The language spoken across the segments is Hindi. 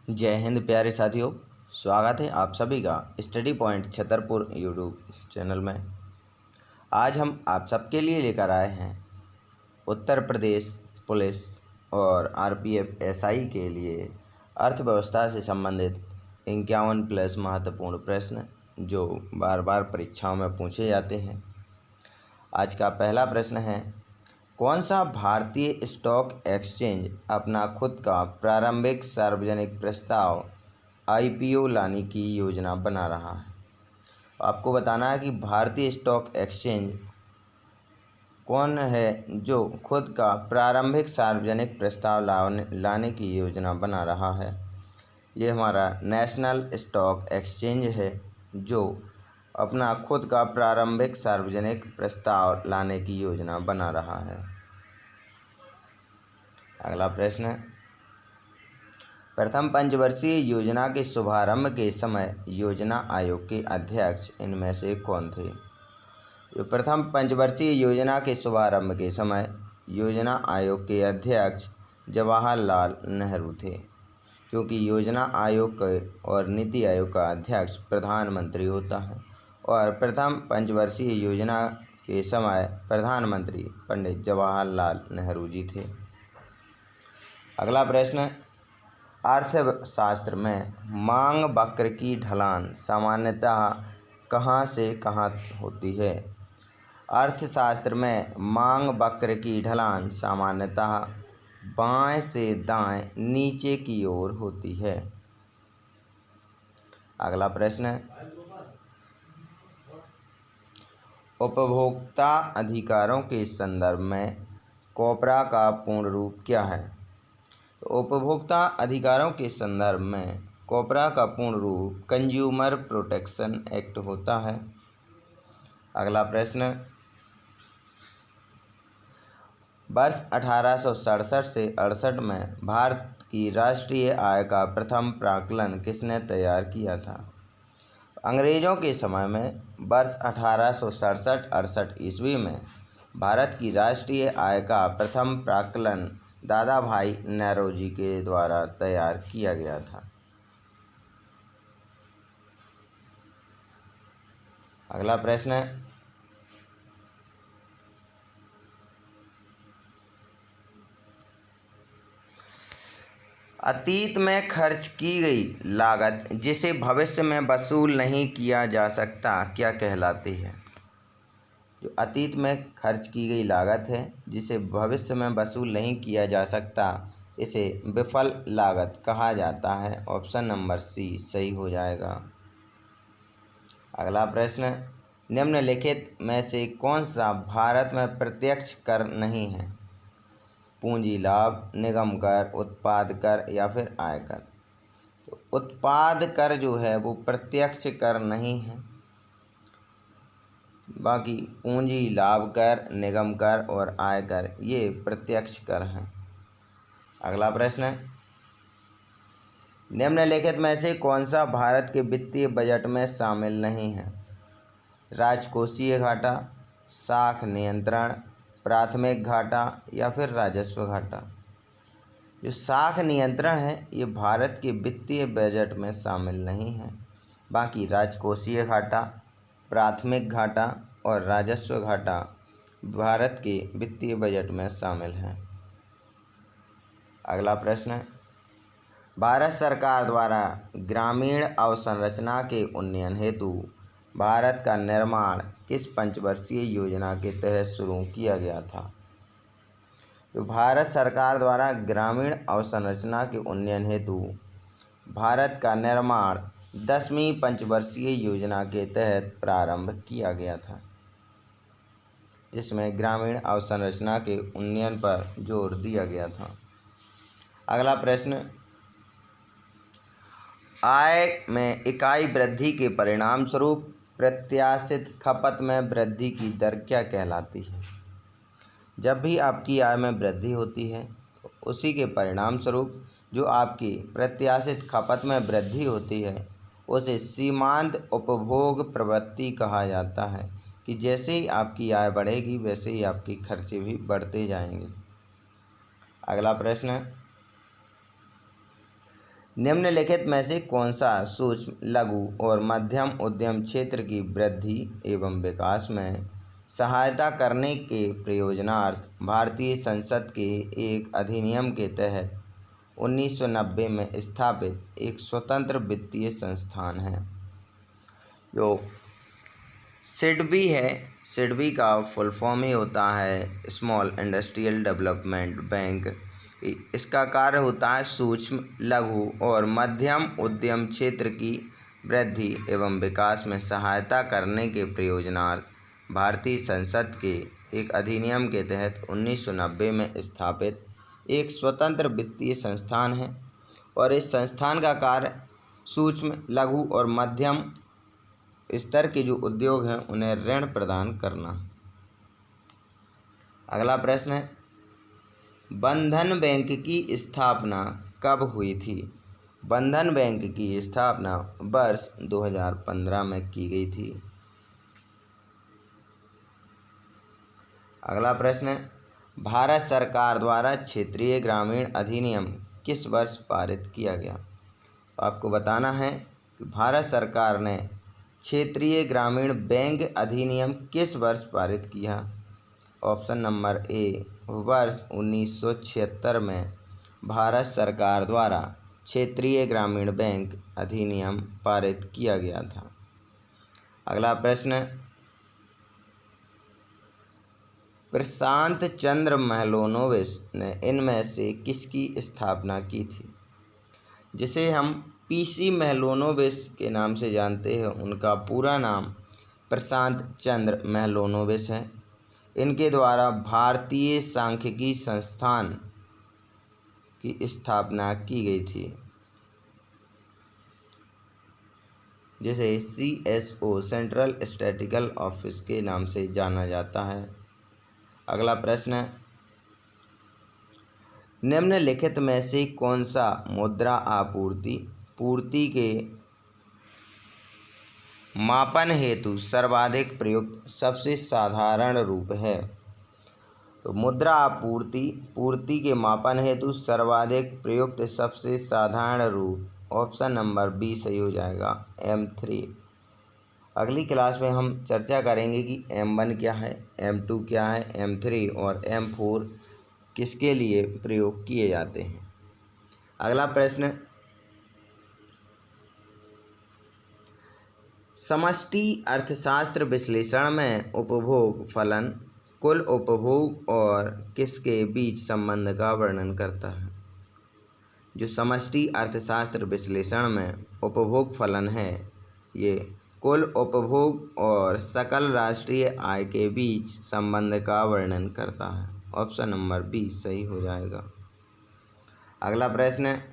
जय हिंद प्यारे साथियों। स्वागत है आप सभी का study point Chhatarpur YouTube channel में। आज हम आप सबके लिए लेकर आए हैं उत्तर प्रदेश पुलिस और आरपीएफ एसआई के लिए अर्थव्यवस्था से संबंधित 51 प्लस महत्वपूर्ण प्रश्न जो बार बार परीक्षाओं में पूछे जाते हैं। आज का पहला प्रश्न है, कौन सा भारतीय स्टॉक एक्सचेंज अपना खुद का प्रारंभिक सार्वजनिक प्रस्ताव आईपीओ लाने की योजना बना रहा है। आपको बताना है कि भारतीय स्टॉक एक्सचेंज कौन है जो खुद का प्रारंभिक सार्वजनिक प्रस्ताव लाने की योजना बना रहा है। ये हमारा नेशनल स्टॉक एक्सचेंज है जो अपना खुद का प्रारंभिक सार्वजनिक प्रस्ताव लाने की योजना बना रहा है। अगला प्रश्न, प्रथम पंचवर्षीय योजना के शुभारंभ के समय योजना आयोग के अध्यक्ष इनमें से कौन थे। जो प्रथम पंचवर्षीय योजना के शुभारंभ के समय योजना आयोग के अध्यक्ष जवाहरलाल नेहरू थे, क्योंकि योजना आयोग और नीति आयोग का अध्यक्ष प्रधानमंत्री होता है और प्रथम पंचवर्षीय योजना के समय प्रधानमंत्री पंडित जवाहरलाल नेहरू जी थे। अगला प्रश्न, अर्थशास्त्र में मांग वक्र की ढलान सामान्यतः कहाँ से कहाँ होती है। अर्थशास्त्र में मांग वक्र की ढलान सामान्यतः बाएं से दाएं नीचे की ओर होती है। अगला प्रश्न, उपभोक्ता अधिकारों के संदर्भ में कोपरा का पूर्ण रूप क्या है। उपभोक्ता अधिकारों के संदर्भ में कोपरा का पूर्ण रूप कंज्यूमर प्रोटेक्शन एक्ट होता है। अगला प्रश्न, वर्ष 1867 से 68 में भारत की राष्ट्रीय आय का प्रथम प्राक्कलन किसने तैयार किया था। अंग्रेज़ों के समय में वर्ष 1867-68 ईस्वी में भारत की राष्ट्रीय आय का प्रथम प्राक्कलन दादा भाई नौरोजी के द्वारा तैयार किया गया था। अगला प्रश्न है, अतीत में खर्च की गई लागत जिसे भविष्य में वसूल नहीं किया जा सकता क्या कहलाती है। जो अतीत में खर्च की गई लागत है जिसे भविष्य में वसूल नहीं किया जा सकता, इसे विफल लागत कहा जाता है। ऑप्शन नंबर सी सही हो जाएगा। अगला प्रश्न, निम्नलिखित में से कौन सा भारत में प्रत्यक्ष कर नहीं है। पूंजी लाभ, निगम कर, उत्पाद कर या फिर आयकर। तो उत्पाद कर जो है वो प्रत्यक्ष कर नहीं है, बाकी पूंजी लाभ कर, निगम कर और आयकर ये प्रत्यक्ष कर हैं। अगला प्रश्न है, निम्नलिखित में से कौन सा भारत के वित्तीय बजट में शामिल नहीं है। राजकोषीय घाटा, साख नियंत्रण, प्राथमिक घाटा या फिर राजस्व घाटा। जो साख नियंत्रण है ये भारत के वित्तीय बजट में शामिल नहीं है, बाकी राजकोषीय घाटा, प्राथमिक घाटा और राजस्व घाटा भारत के वित्तीय बजट में शामिल हैं। अगला प्रश्न है, भारत सरकार द्वारा ग्रामीण अवसंरचना के उन्नयन हेतु भारत का निर्माण किस पंचवर्षीय योजना के तहत शुरू किया गया था। तो भारत सरकार द्वारा ग्रामीण अवसंरचना के उन्नयन हेतु भारत का निर्माण 10वीं पंचवर्षीय योजना के तहत प्रारंभ किया गया था, जिसमें ग्रामीण अवसंरचना के उन्नयन पर जोर दिया गया था। अगला प्रश्न, आय में इकाई वृद्धि के परिणाम स्वरूप प्रत्याशित खपत में वृद्धि की दर क्या कहलाती है। जब भी आपकी आय में वृद्धि होती है तो उसी के परिणाम स्वरूप जो आपकी प्रत्याशित खपत में वृद्धि होती है उसे सीमांत उपभोग प्रवृत्ति कहा जाता है, कि जैसे ही आपकी आय बढ़ेगी वैसे ही आपके खर्चे भी बढ़ते जाएंगे। अगला प्रश्न है, निम्नलिखित में से कौन सा सूक्ष्म लघु और मध्यम उद्यम क्षेत्र की वृद्धि एवं विकास में सहायता करने के प्रयोजनार्थ भारतीय संसद के एक अधिनियम के तहत 1990 में स्थापित एक स्वतंत्र वित्तीय संस्थान है? जो सिडबी है, सिडबी का फुल फॉर्म ही होता है स्मॉल इंडस्ट्रियल डेवलपमेंट बैंक। इसका कार्य होता है सूक्ष्म लघु और मध्यम उद्यम क्षेत्र की वृद्धि एवं विकास में सहायता करने के प्रयोजनार्थ भारतीय संसद के एक अधिनियम के तहत 1990 में स्थापित एक स्वतंत्र वित्तीय संस्थान है और इस संस्थान का कार्य सूक्ष्म लघु और मध्यम स्तर के जो उद्योग हैं उन्हें ऋण प्रदान करना। अगला प्रश्न है, बंधन बैंक की स्थापना कब हुई थी? बंधन बैंक की स्थापना वर्ष 2015 में की गई थी। अगला प्रश्न है, भारत सरकार द्वारा क्षेत्रीय ग्रामीण अधिनियम किस वर्ष पारित किया गया? आपको बताना है कि भारत सरकार ने क्षेत्रीय ग्रामीण बैंक अधिनियम किस वर्ष पारित किया? ऑप्शन नंबर ए, वर्ष 1976 में भारत सरकार द्वारा क्षेत्रीय ग्रामीण बैंक अधिनियम पारित किया गया था। अगला प्रश्न, प्रशांत चंद्र महलनोबिस ने इनमें से किसकी स्थापना की थी? जिसे हम पीसी महलनोबिस के नाम से जानते हैं, उनका पूरा नाम प्रशांत चंद्र महलनोबिस है। इनके द्वारा भारतीय सांख्यिकी संस्थान की स्थापना की गई थी, जिसे CSO सेंट्रल स्टैटिस्टिकल ऑफिस के नाम से जाना जाता है। अगला प्रश्न है, निम्नलिखित में से कौन सा मुद्रा पूर्ति के मापन हेतु सर्वाधिक प्रयुक्त सबसे साधारण रूप है? तो मुद्रा पूर्ति के मापन हेतु सर्वाधिक प्रयुक्त सबसे साधारण रूप ऑप्शन नंबर बी सही हो जाएगा, M3। अगली क्लास में हम चर्चा करेंगे कि M1 क्या है, M2 क्या है, M3 और M4 किसके लिए प्रयोग किए जाते हैं। अगला प्रश्न, समष्टि अर्थशास्त्र विश्लेषण में उपभोग फलन कुल उपभोग और किसके बीच संबंध का वर्णन करता है? जो समष्टि अर्थशास्त्र विश्लेषण में उपभोग फलन है, ये कुल उपभोग और सकल राष्ट्रीय आय के बीच संबंध का वर्णन करता है। ऑप्शन नंबर बी सही हो जाएगा। अगला प्रश्न है,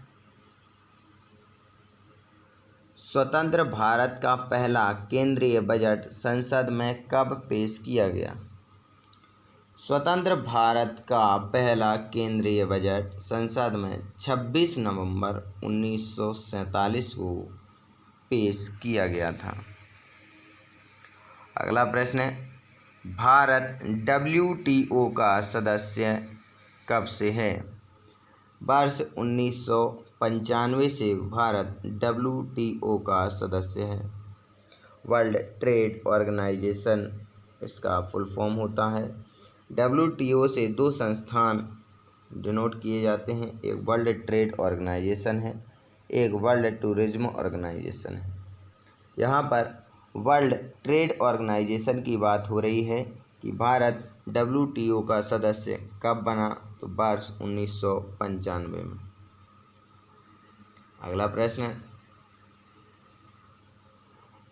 स्वतंत्र भारत का पहला केंद्रीय बजट संसद में कब पेश किया गया? स्वतंत्र भारत का पहला केंद्रीय बजट संसद में 26 नवंबर 1947 को पेश किया गया था। अगला प्रश्न है, भारत WTO का सदस्य कब से है? वर्ष 1995 से भारत WTO का सदस्य है। वर्ल्ड ट्रेड ऑर्गेनाइजेशन इसका फुल फॉर्म होता है। WTO से दो संस्थान डिनोट किए जाते हैं, एक वर्ल्ड ट्रेड ऑर्गेनाइजेशन है, एक वर्ल्ड टूरिज्म ऑर्गेनाइजेशन है। यहाँ पर वर्ल्ड ट्रेड ऑर्गेनाइजेशन की बात हो रही है कि भारत WTO का सदस्य कब बना, तो वर्ष 1995 में। अगला प्रश्न है,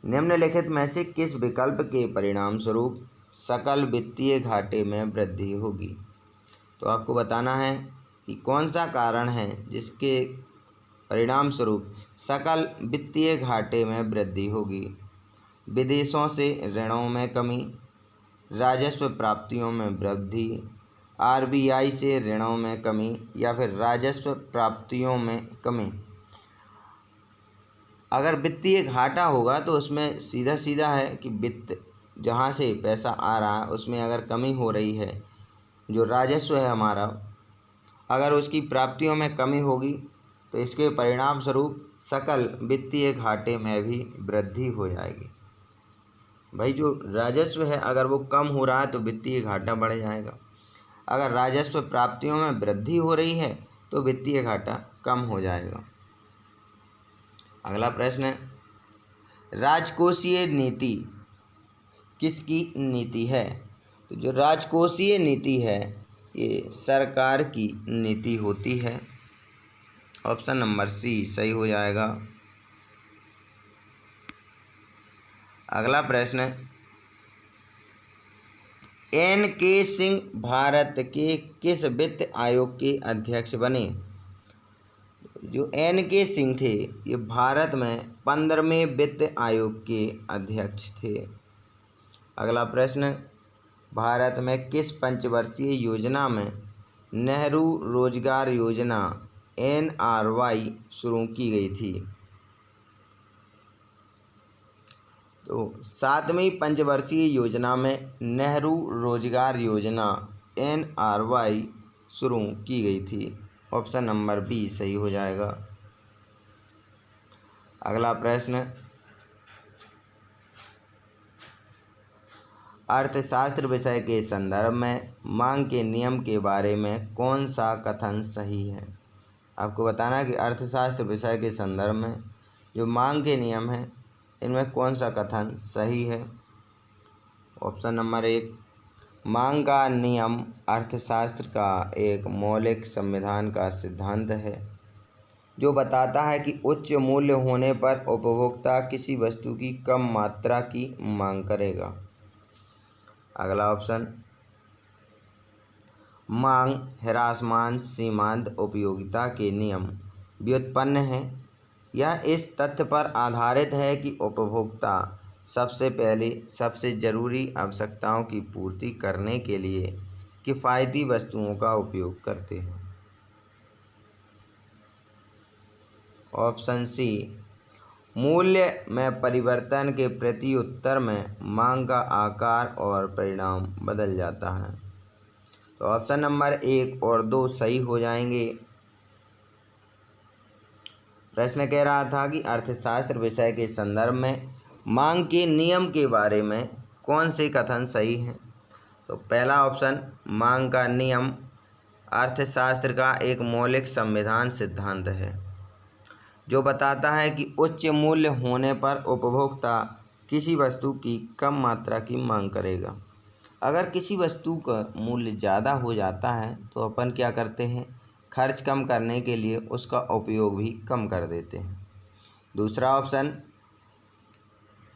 निम्नलिखित में से किस विकल्प के परिणाम स्वरूप सकल वित्तीय घाटे में वृद्धि होगी? तो आपको बताना है कि कौन सा कारण है जिसके परिणाम स्वरूप सकल वित्तीय घाटे में वृद्धि होगी। विदेशों से ऋणों में कमी, राजस्व प्राप्तियों में वृद्धि, RBI से ऋणों में कमी या फिर राजस्व प्राप्तियों में कमी। अगर वित्तीय घाटा होगा तो उसमें सीधा सीधा है कि वित्त जहाँ से पैसा आ रहा है उसमें अगर कमी हो रही है, जो राजस्व है हमारा, अगर उसकी प्राप्तियों में कमी होगी तो इसके परिणाम स्वरूप सकल वित्तीय घाटे में भी वृद्धि हो जाएगी। भाई जो राजस्व है अगर वो कम हो रहा है तो वित्तीय घाटा बढ़ जाएगा, अगर राजस्व प्राप्तियों में वृद्धि हो रही है तो वित्तीय घाटा कम हो जाएगा। अगला प्रश्न है, राजकोषीय नीति किसकी नीति है? तो जो राजकोषीय नीति है ये सरकार की नीति होती है। ऑप्शन नंबर सी सही हो जाएगा। अगला प्रश्न है, एन.के. सिंह भारत के किस वित्त आयोग के अध्यक्ष बने? जो एन.के. सिंह थे ये भारत में 15वें वित्त आयोग के अध्यक्ष थे। अगला प्रश्न, भारत में किस पंचवर्षीय योजना में नेहरू रोजगार योजना NRY शुरू की गई थी? तो 7वीं पंचवर्षीय योजना में नेहरू रोजगार योजना NRY शुरू की गई थी। ऑप्शन नंबर बी सही हो जाएगा। अगला प्रश्न, अर्थशास्त्र विषय के संदर्भ में मांग के नियम के बारे में कौन सा कथन सही है? आपको बताना है कि अर्थशास्त्र विषय के संदर्भ में जो मांग के नियम हैं इनमें कौन सा कथन सही है? ऑप्शन नंबर 1, मांग का नियम अर्थशास्त्र का एक मौलिक संविधान का सिद्धांत है जो बताता है कि उच्च मूल्य होने पर उपभोक्ता किसी वस्तु की कम मात्रा की मांग करेगा। अगला ऑप्शन, मांग ह्रासमान सीमांत उपयोगिता के नियम व्युत्पन्न है। यह इस तथ्य पर आधारित है कि उपभोक्ता सबसे पहले सबसे जरूरी आवश्यकताओं की पूर्ति करने के लिए किफ़ायती वस्तुओं का उपयोग करते हैं। ऑप्शन सी, मूल्य में परिवर्तन के प्रति उत्तर में मांग का आकार और परिणाम बदल जाता है। तो ऑप्शन नंबर 1 और 2 सही हो जाएंगे। प्रश्न कह रहा था कि अर्थशास्त्र विषय के संदर्भ में मांग के नियम के बारे में कौन से कथन सही हैं? तो पहला ऑप्शन, मांग का नियम अर्थशास्त्र का एक मौलिक संविधान सिद्धांत है जो बताता है कि उच्च मूल्य होने पर उपभोक्ता किसी वस्तु की कम मात्रा की मांग करेगा। अगर किसी वस्तु का मूल्य ज़्यादा हो जाता है तो अपन क्या करते हैं, खर्च कम करने के लिए उसका उपयोग भी कम कर देते हैं। दूसरा ऑप्शन,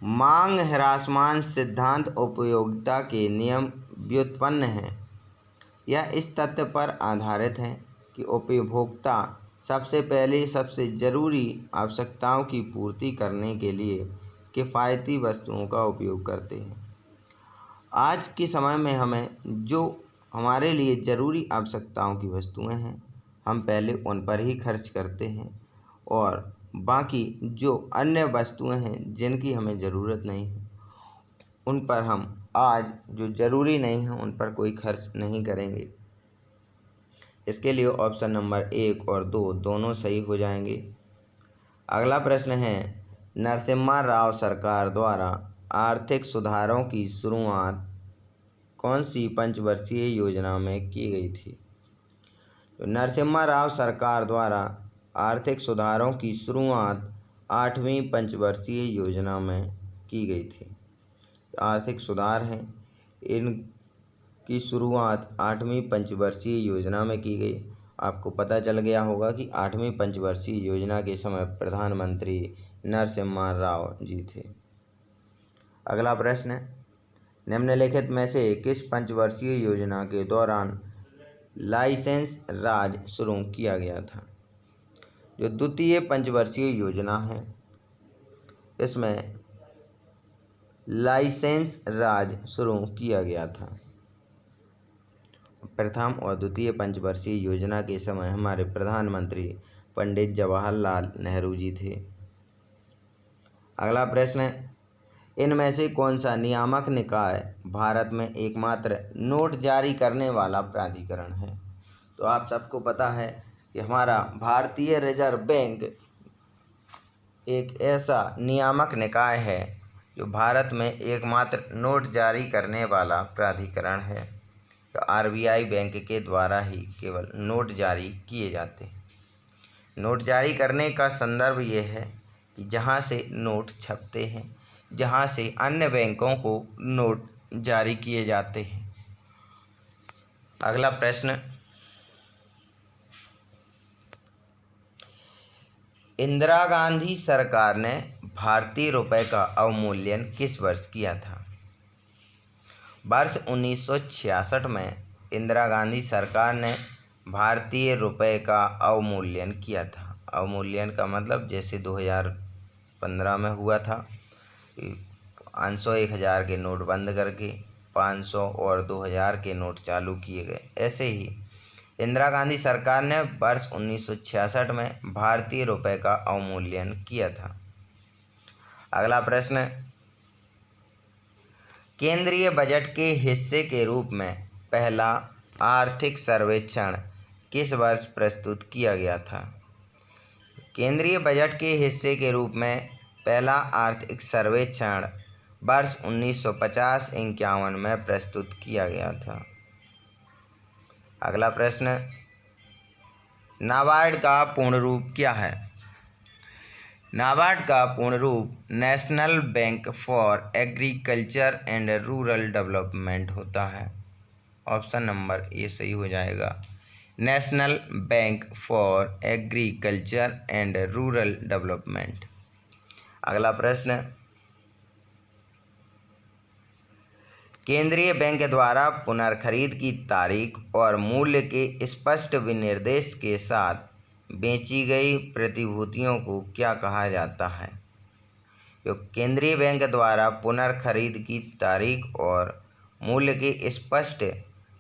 मांग ह्रासमान सिद्धांत उपयोगिता के नियम व्युत्पन्न है। यह इस तथ्य पर आधारित है कि उपभोक्ता सबसे पहले सबसे ज़रूरी आवश्यकताओं की पूर्ति करने के लिए किफ़ायती वस्तुओं का उपयोग करते हैं। आज के समय में हमें जो हमारे लिए ज़रूरी आवश्यकताओं की वस्तुएं हैं हम पहले उन पर ही खर्च करते हैं और बाकी जो अन्य वस्तुएं हैं जिनकी हमें ज़रूरत नहीं है उन पर हम आज जो ज़रूरी नहीं है उन पर कोई खर्च नहीं करेंगे। इसके लिए ऑप्शन नंबर 1 और 2 दोनों सही हो जाएंगे। अगला प्रश्न है, नरसिम्हा राव सरकार द्वारा आर्थिक सुधारों की शुरुआत कौन सी पंचवर्षीय योजना में की गई थी? तो नरसिम्हा राव सरकार द्वारा आर्थिक सुधारों की शुरुआत 8वीं पंचवर्षीय योजना में की गई थी। आर्थिक सुधार हैं इनकी शुरुआत 8वीं पंचवर्षीय योजना में की गई। आपको पता चल गया होगा कि 8वीं पंचवर्षीय योजना के समय प्रधानमंत्री नरसिम्हा राव जी थे। अगला प्रश्न है, निम्नलिखित में से किस पंचवर्षीय योजना के दौरान लाइसेंस राज शुरू किया गया था? जो द्वितीय पंचवर्षीय योजना है इसमें लाइसेंस राज शुरू किया गया था। प्रथम और द्वितीय पंचवर्षीय योजना के समय हमारे प्रधानमंत्री पंडित जवाहरलाल नेहरू जी थे। अगला प्रश्न है, इनमें से कौन सा नियामक निकाय भारत में एकमात्र नोट जारी करने वाला प्राधिकरण है? तो आप सबको पता है कि हमारा भारतीय रिजर्व बैंक एक ऐसा नियामक निकाय है जो भारत में एकमात्र नोट जारी करने वाला प्राधिकरण है। तो आरबीआई बैंक के द्वारा ही केवल नोट जारी किए जाते हैं। नोट जारी करने का संदर्भ ये है कि जहाँ से नोट छपते हैं, जहाँ से अन्य बैंकों को नोट जारी किए जाते हैं। अगला प्रश्न, इंदिरा गांधी सरकार ने भारतीय रुपये का अवमूल्यन किस वर्ष किया था? वर्ष 1966 में इंदिरा गांधी सरकार ने भारतीय रुपये का अवमूल्यन किया था। अवमूल्यन का मतलब जैसे 2015 में हुआ था, 500 1000 के नोट बंद करके 500 और 2000 के नोट चालू किए गए, ऐसे ही इंदिरा गांधी सरकार ने वर्ष 1966 में भारतीय रुपये का अवमूल्यन किया था। अगला प्रश्न, केंद्रीय बजट के हिस्से के रूप में पहला आर्थिक सर्वेक्षण किस वर्ष प्रस्तुत किया गया था? केंद्रीय बजट के हिस्से के रूप में पहला आर्थिक सर्वेक्षण वर्ष 1950-51 में प्रस्तुत किया गया था। अगला प्रश्न, नाबार्ड का पूर्ण रूप क्या है? नाबार्ड का पूर्ण रूप national bank for agriculture and rural development होता है। ऑप्शन नंबर ए सही हो जाएगा, national bank for agriculture and rural development. अगला प्रश्न, केंद्रीय बैंक द्वारा पुनर्खरीद की तारीख और मूल्य के स्पष्ट विनिर्देश के साथ बेची गई प्रतिभूतियों को क्या कहा जाता है? जो केंद्रीय बैंक द्वारा पुनर्खरीद की तारीख और मूल्य के स्पष्ट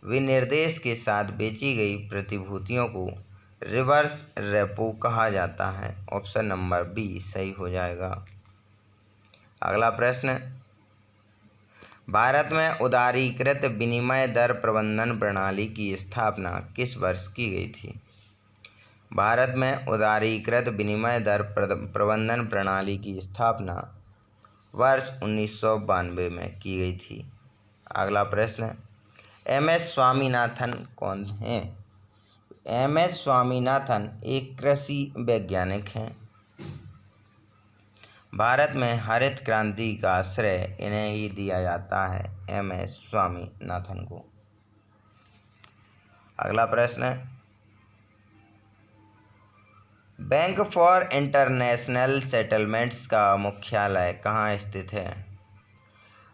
विनिर्देश के साथ बेची गई प्रतिभूतियों को रिवर्स रेपो कहा जाता है। ऑप्शन नंबर बी सही हो जाएगा। अगला प्रश्न, भारत में उदारीकृत विनिमय दर प्रबंधन प्रणाली की स्थापना किस वर्ष की गई थी? भारत में उदारीकृत विनिमय दर प्रबंधन प्रणाली की स्थापना वर्ष 1992 में की गई थी। अगला प्रश्न, एम.एस. स्वामीनाथन कौन हैं? एम.एस. स्वामीनाथन एक कृषि वैज्ञानिक हैं। भारत में हरित क्रांति का श्रेय इन्हें ही दिया जाता है, एम.एस. स्वामीनाथन को। अगला प्रश्न, बैंक फॉर इंटरनेशनल सेटलमेंट्स का मुख्यालय कहाँ स्थित है?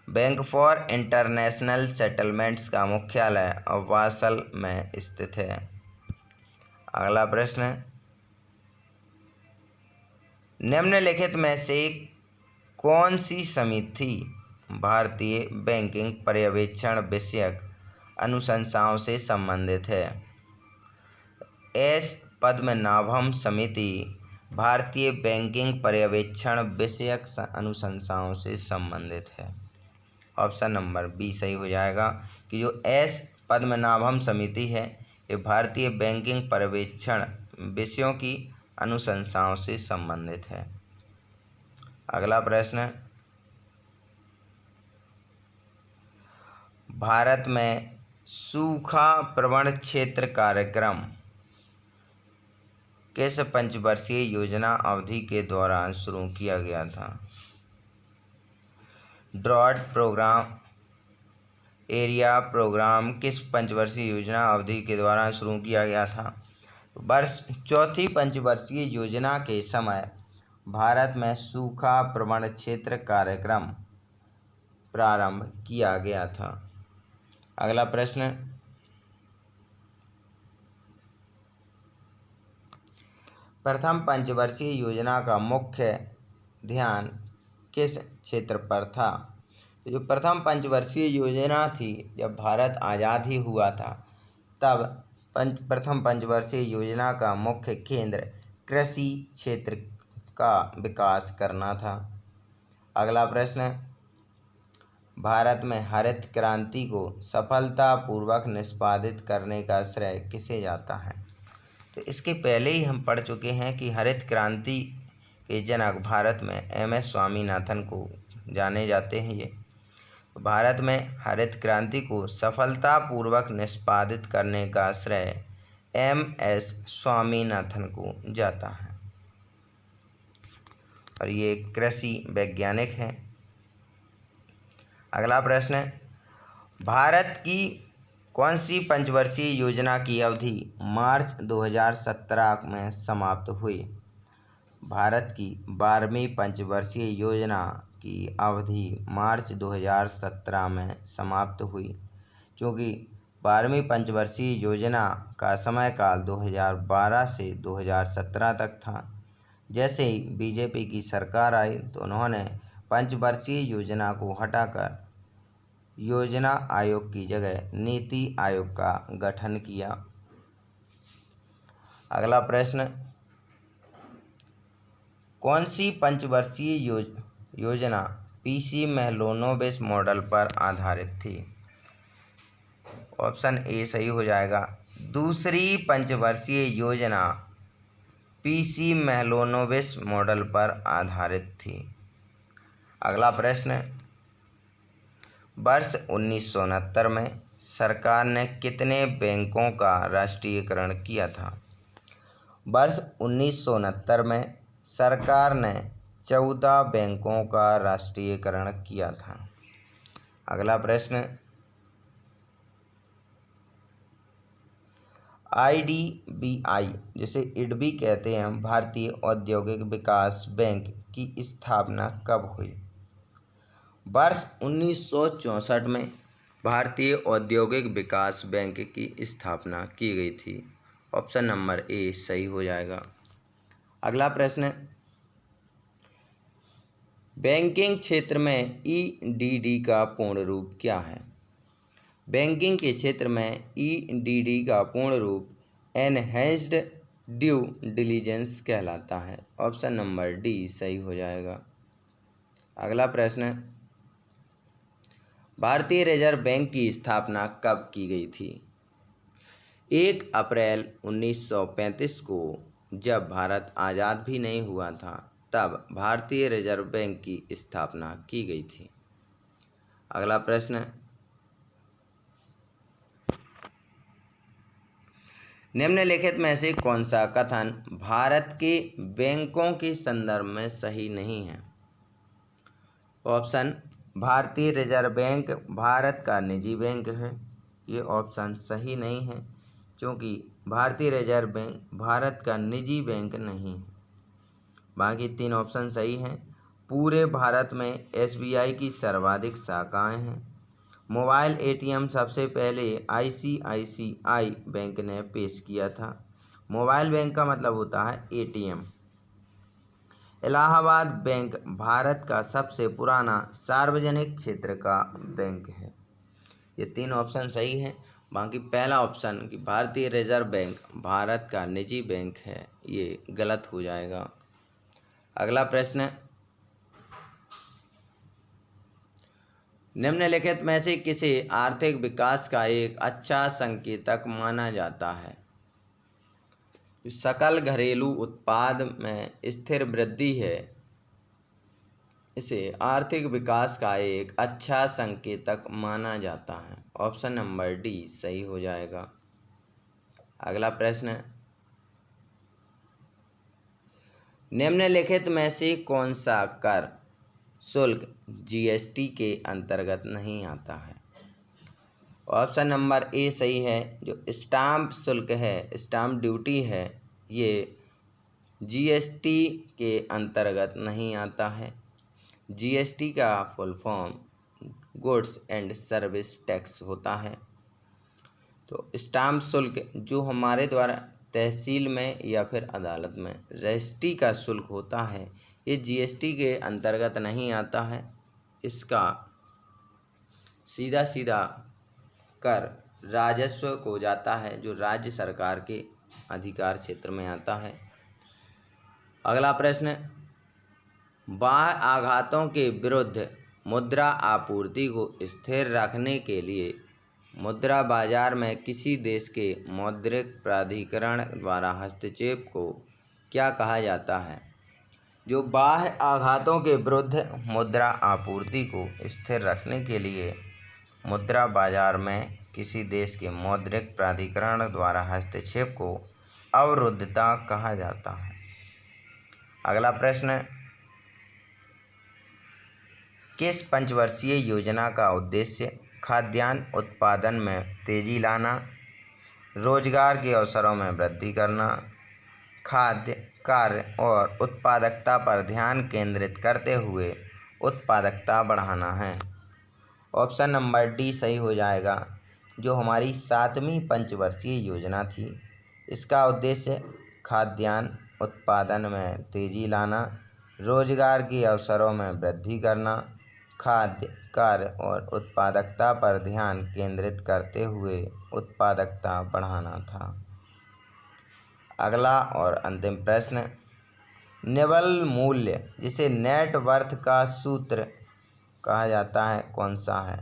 बैंक फॉर इंटरनेशनल सेटलमेंट्स का मुख्यालय वासल में स्थित है। अगला प्रश्न, निम्नलिखित में से कौन सी समिति भारतीय बैंकिंग पर्यवेक्षण विषयक अनुशंसाओं से संबंधित है? एस पद्मनाभम समिति भारतीय बैंकिंग पर्यवेक्षण विषयक अनुशंसाओं से संबंधित है। ऑप्शन नंबर बी सही हो जाएगा कि जो एस पद्मनाभम समिति है ये भारतीय बैंकिंग पर्यवेक्षण विषयों की अनुशंसाओं से संबंधित है। अगला प्रश्न, भारत में सूखा प्रवण क्षेत्र कार्यक्रम किस पंचवर्षीय योजना अवधि के दौरान शुरू किया गया था? ड्रॉट प्रोग्राम एरिया प्रोग्राम किस पंचवर्षीय योजना अवधि के दौरान शुरू किया गया था? चौथी पंचवर्षीय योजना के समय भारत में सूखा प्रवण क्षेत्र कार्यक्रम प्रारंभ किया गया था। अगला प्रश्न, प्रथम पंचवर्षीय योजना का मुख्य ध्यान किस क्षेत्र पर था? तो जो प्रथम पंचवर्षीय योजना थी, जब भारत आज़ाद ही हुआ था तब प्रथम पंचवर्षीय योजना का मुख्य केंद्र कृषि क्षेत्र का विकास करना था। अगला प्रश्न, भारत में हरित क्रांति को सफलतापूर्वक निष्पादित करने का श्रेय किसे जाता है? तो इसके पहले ही हम पढ़ चुके हैं कि हरित क्रांति के जनक भारत में एम.एस. स्वामीनाथन को जाने जाते हैं। ये भारत में हरित क्रांति को सफलतापूर्वक निष्पादित करने का श्रेय एम.एस. स्वामीनाथन को जाता है और ये कृषि वैज्ञानिक हैं। अगला प्रश्न है, भारत की कौन सी पंचवर्षीय योजना की अवधि मार्च 2017 में समाप्त हुई? भारत की 12वीं पंचवर्षीय योजना की अवधि मार्च 2017 में समाप्त हुई, क्योंकि 12वीं पंचवर्षीय योजना का সময়काल 2012 से 2017 तक था। जैसे ही बीजेपी की सरकार आई तो उन्होंने पंचवर्षीय योजना को हटाकर योजना आयोग की जगह नीति आयोग का गठन किया। अगला प्रश्न, कौन सी पंचवर्षीय योजना पीसी महलोनोविस मॉडल पर आधारित थी? ऑप्शन ए सही हो जाएगा। दूसरी पंचवर्षीय योजना पीसी महलोनोविस मॉडल पर आधारित थी। अगला प्रश्न, वर्ष 1969 में सरकार ने कितने बैंकों का राष्ट्रीयकरण किया था? वर्ष 1969 में सरकार ने 14 बैंकों का राष्ट्रीयकरण किया था। अगला प्रश्न, IDBI जिसे IDBI कहते हैं, भारतीय औद्योगिक विकास बैंक की स्थापना कब हुई? वर्ष 1964 में भारतीय औद्योगिक विकास बैंक की स्थापना की गई थी। ऑप्शन नंबर ए सही हो जाएगा। अगला प्रश्न, बैंकिंग क्षेत्र में EDD का पूर्ण रूप क्या है? बैंकिंग के क्षेत्र में EDD का पूर्ण रूप एनहेंस्ड ड्यू डिलीजेंस कहलाता है। ऑप्शन नंबर डी सही हो जाएगा। अगला प्रश्न, भारतीय रिजर्व बैंक की स्थापना कब की गई थी? 1 अप्रैल 1935 को, जब भारत आज़ाद भी नहीं हुआ था, तब भारतीय रिजर्व बैंक की स्थापना की गई थी। अगला प्रश्न, निम्नलिखित में से कौन सा कथन भारत के बैंकों के संदर्भ में सही नहीं है? ऑप्शन, भारतीय रिजर्व बैंक भारत का निजी बैंक है। ये ऑप्शन सही नहीं है, क्योंकि भारतीय रिजर्व बैंक भारत का निजी बैंक नहीं है। बाकी 3 ऑप्शन सही हैं। पूरे भारत में SBI की सर्वाधिक शाखाएं हैं। मोबाइल ATM सबसे पहले ICICI बैंक ने पेश किया था। मोबाइल बैंक का मतलब होता है ATM। इलाहाबाद बैंक भारत का सबसे पुराना सार्वजनिक क्षेत्र का बैंक है। ये 3 ऑप्शन सही हैं। बाकी पहला ऑप्शन कि भारतीय रिजर्व बैंक भारत का निजी बैंक है, ये गलत हो जाएगा। अगला प्रश्न, निम्नलिखित में से किसे आर्थिक विकास का एक अच्छा संकेतक माना जाता है? सकल घरेलू उत्पाद में स्थिर वृद्धि है, इसे आर्थिक विकास का एक अच्छा संकेतक माना जाता है। ऑप्शन नंबर डी सही हो जाएगा। अगला प्रश्न, निम्नलिखित में से कौन सा कर शुल्क GST के अंतर्गत नहीं आता है? ऑप्शन नंबर ए सही है। जो स्टाम्प शुल्क है, स्टाम्प ड्यूटी है, ये GST के अंतर्गत नहीं आता है। GST का full form goods and service tax होता है। तो स्टाम्प शुल्क जो हमारे द्वारा तहसील में या फिर अदालत में रजिस्ट्री का शुल्क होता है, ये GST के अंतर्गत नहीं आता है। इसका सीधा सीधा कर राजस्व को जाता है, जो राज्य सरकार के अधिकार क्षेत्र में आता है। अगला प्रश्न, बाह्य आघातों के विरुद्ध मुद्रा आपूर्ति को स्थिर रखने के लिए मुद्रा बाजार में किसी देश के मौद्रिक प्राधिकरण द्वारा हस्तक्षेप को क्या कहा जाता है? जो बाह्य आघातों के विरुद्ध मुद्रा आपूर्ति को स्थिर रखने के लिए मुद्रा बाजार में किसी देश के मौद्रिक प्राधिकरण द्वारा हस्तक्षेप को अवरुद्धता कहा जाता है। अगला प्रश्न, किस पंचवर्षीय योजना का उद्देश्य खाद्यान्न उत्पादन में तेजी लाना, रोजगार के अवसरों में वृद्धि करना, खाद्य कार्य और उत्पादकता पर ध्यान केंद्रित करते हुए उत्पादकता बढ़ाना है? ऑप्शन नंबर डी सही हो जाएगा। जो हमारी 7वीं पंचवर्षीय योजना थी, इसका उद्देश्य खाद्यान्न उत्पादन में तेजी लाना, रोजगार के अवसरों में वृद्धि करना, खाद्य कार्य और उत्पादकता पर ध्यान केंद्रित करते हुए उत्पादकता बढ़ाना था। अगला और अंतिम प्रश्न, निवल मूल्य जिसे नेट वर्थ का सूत्र कहा जाता है कौन सा है?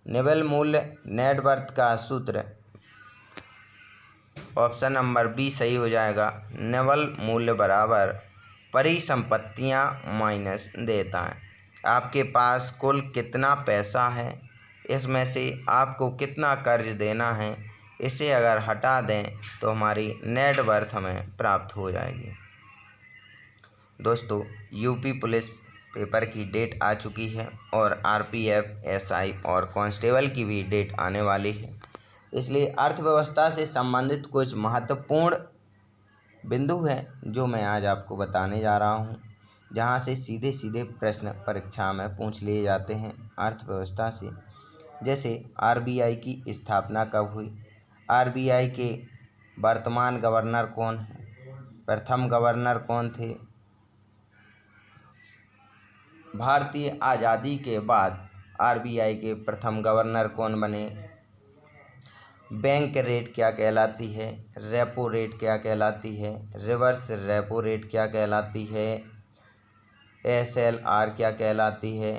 निवल मूल्य नेट वर्थ का सूत्र ऑप्शन नंबर बी सही हो जाएगा। निवल मूल्य बराबर परिसंपत्तियां माइनस देता है। आपके पास कुल कितना पैसा है, इसमें से आपको कितना कर्ज देना है, इसे अगर हटा दें तो हमारी नेट वर्थ हमें प्राप्त हो जाएगी। दोस्तों, यूपी पुलिस पेपर की डेट आ चुकी है और आरपीएफ, एसआई और कांस्टेबल की भी डेट आने वाली है। इसलिए अर्थव्यवस्था से संबंधित कुछ महत्वपूर्ण बिंदु हैं जो मैं आज आपको बताने जा रहा हूं, जहां से सीधे सीधे प्रश्न परीक्षा में पूछ लिए जाते हैं अर्थव्यवस्था से। जैसे आरबीआई की स्थापना कब हुई, आरबीआई के वर्तमान गवर्नर कौन हैं, प्रथम गवर्नर कौन थे, भारतीय आज़ादी के बाद आरबीआई के प्रथम गवर्नर कौन बने, बैंक रेट क्या कहलाती है, रेपो रेट क्या कहलाती है, रिवर्स रेपो रेट क्या कहलाती है, एसएलआर क्या कहलाती है,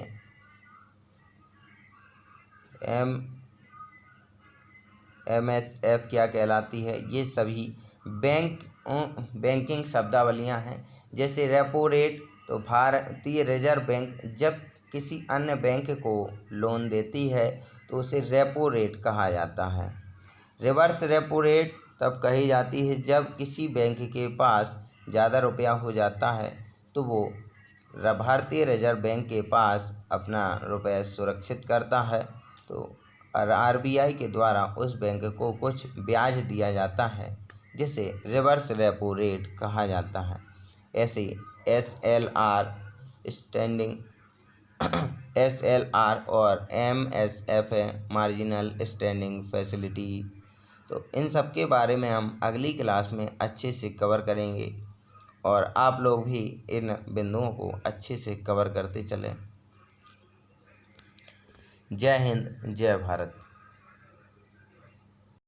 एमएसएफ क्या कहलाती है। ये सभी बैंकिंग शब्दावलियां हैं। जैसे रेपो रेट, तो भारतीय रिजर्व बैंक जब किसी अन्य बैंक को लोन देती है तो उसे रेपो रेट कहा जाता है। रिवर्स रेपो रेट तब कही जाती है जब किसी बैंक के पास ज़्यादा रुपया हो जाता है तो वो भारतीय रिजर्व बैंक के पास अपना रुपया सुरक्षित करता है, तो आरबीआई के द्वारा उस बैंक को कुछ ब्याज दिया जाता है जिसे रिवर्स रेपो रेट कहा जाता है। ऐसे एसएलआर स्टैंडिंग एसएलआर और एमएसएफ है मार्जिनल स्टैंडिंग फैसिलिटी। तो इन सब के बारे में हम अगली क्लास में अच्छे से कवर करेंगे और आप लोग भी इन बिंदुओं को अच्छे से कवर करते चलें। जय हिंद, जय भारत।